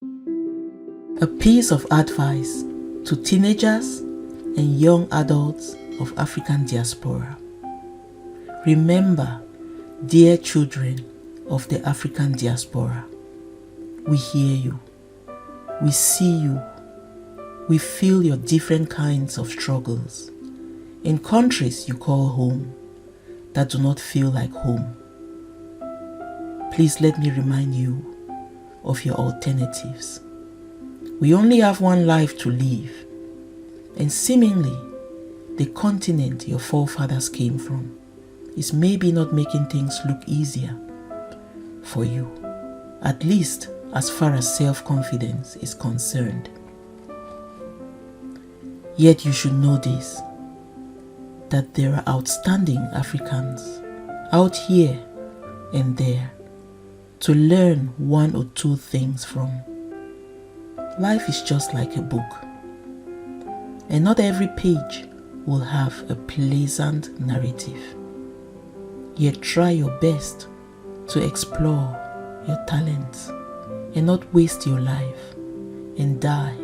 A piece of advice to teenagers and young adults of African diaspora. Remember, dear children of the African diaspora, we hear you, we see you, we feel your different kinds of struggles in countries you call home that do not feel like home. Please let me remind you of your alternatives. We only have one life to live, and seemingly the continent your forefathers came from is maybe not making things look easier for you, at least as far as self-confidence is concerned. Yet you should know this, that there are outstanding Africans out here and there to learn one or two things from. Life is just like a book, and not every page will have a pleasant narrative. Yet try your best to explore your talents and not waste your life and die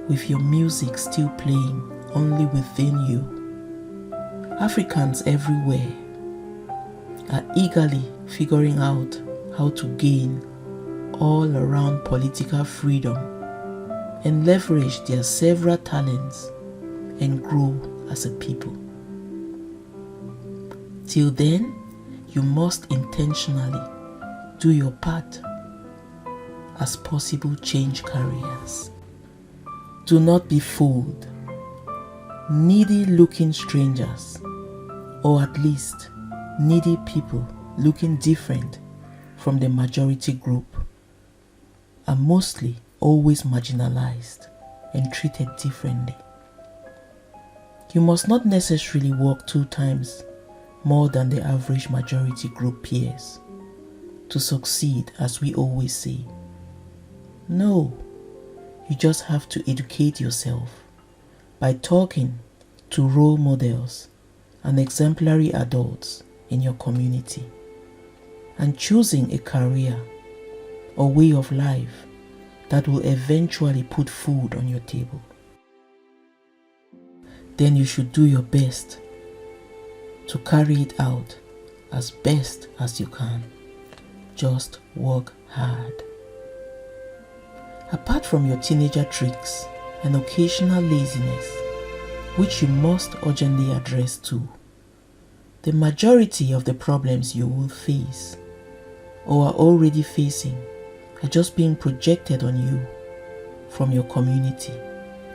with your music still playing only within you. Africans everywhere are eagerly figuring out how to gain all-around political freedom and leverage their several talents and grow as a people. Till then, you must intentionally do your part as possible change carriers. Do not be fooled. Needy looking strangers, or at least needy people looking different from the majority group, are mostly always marginalized and treated differently. You must not necessarily work 2 times more than the average majority group peers to succeed, as we always say. No, you just have to educate yourself by talking to role models and exemplary adults in your community and choosing a career or way of life that will eventually put food on your table. Then you should do your best to carry it out as best as you can. Just work hard. Apart from your teenager tricks and occasional laziness, which you must urgently address too, the majority of the problems you will face or are already facing are just being projected on you from your community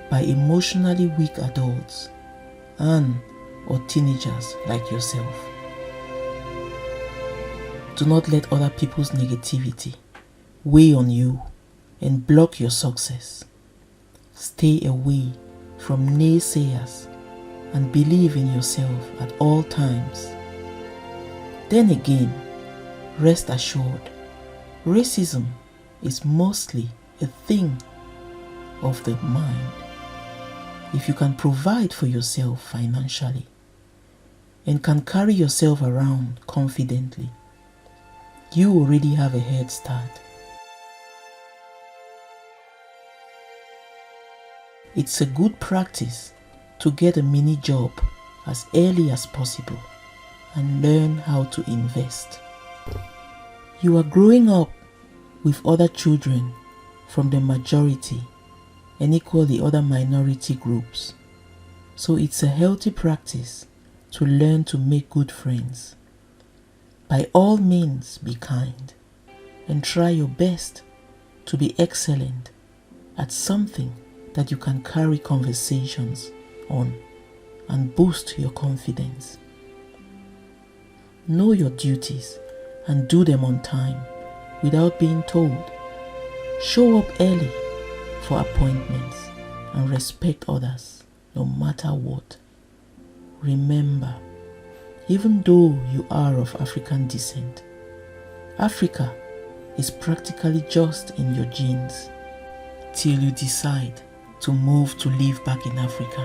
by emotionally weak adults and or teenagers like yourself. Do not let other people's negativity weigh on you and block your success. Stay away from naysayers and believe in yourself at all times. Then again, rest assured, racism is mostly a thing of the mind. If you can provide for yourself financially and can carry yourself around confidently, you already have a head start. It's a good practice to get a mini job as early as possible and learn how to invest. You are growing up with other children from the majority and equally other minority groups, so it's a healthy practice to learn to make good friends. By all means, be kind and try your best to be excellent at something that you can carry conversations on and boost your confidence. Know your duties and do them on time without being told. Show up early for appointments and respect others no matter what. Remember, even though you are of African descent, Africa is practically just in your genes till you decide to move to live back in Africa.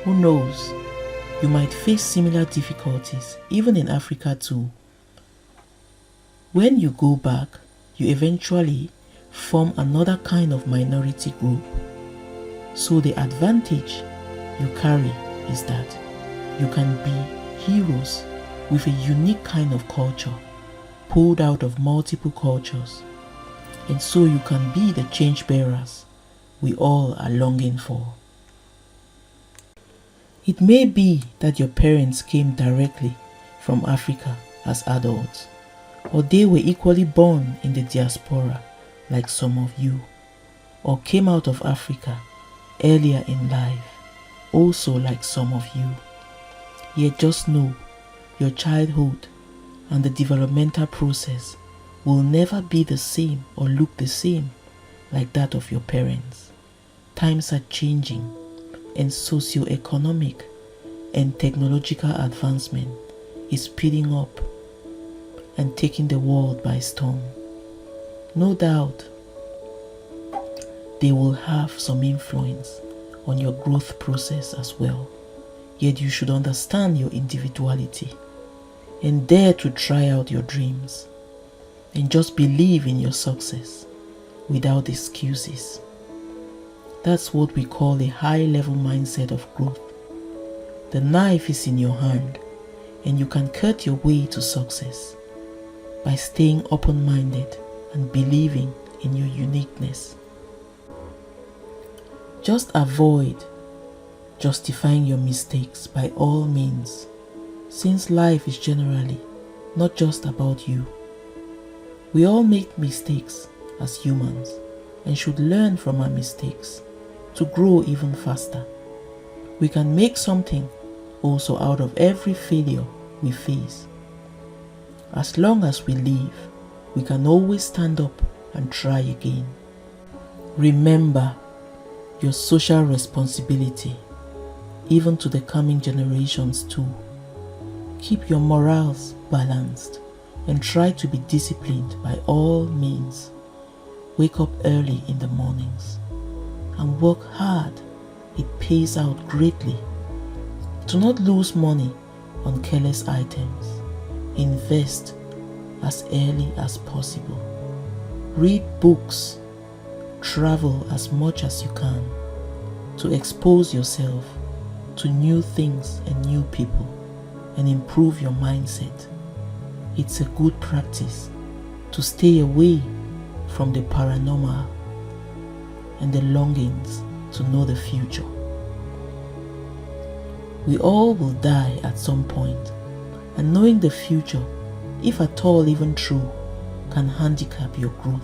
Who knows, you might face similar difficulties even in Africa too. When you go back, you eventually form another kind of minority group. So the advantage you carry is that you can be heroes with a unique kind of culture, pulled out of multiple cultures, and so you can be the change bearers we all are longing for. It may be that your parents came directly from Africa as adults, or they were equally born in the diaspora like some of you, or came out of Africa earlier in life, also like some of you. Yet just know your childhood and the developmental process will never be the same or look the same like that of your parents. Times are changing, and socio-economic and technological advancement is speeding up and taking the world by storm. No doubt they will have some influence on your growth process as well. Yet you should understand your individuality and dare to try out your dreams, and just believe in your success without excuses. That's what we call a high-level mindset of growth. The knife is in your hand, and you can cut your way to success by staying open-minded and believing in your uniqueness. Just avoid justifying your mistakes by all means, since life is generally not just about you. We all make mistakes as humans and should learn from our mistakes to grow even faster. We can make something also out of every failure we face. As long as we live, we can always stand up and try again. Remember your social responsibility, even to the coming generations too. Keep your morals balanced and try to be disciplined by all means. Wake up early in the mornings and work hard. It pays out greatly. Do not lose money on careless items. Invest as early as possible. Read books. Travel as much as you can to expose yourself to new things and new people and improve your mindset. It's a good practice to stay away from the paranormal and the longings to know the future. We all will die at some point, and knowing the future, if at all even true, can handicap your growth.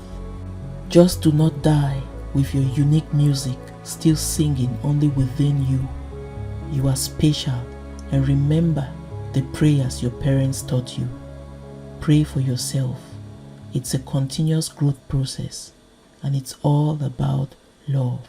Just do not die with your unique music still singing only within you. You are special, and remember the prayers your parents taught you. Pray for yourself. It's a continuous growth process, and it's all about love.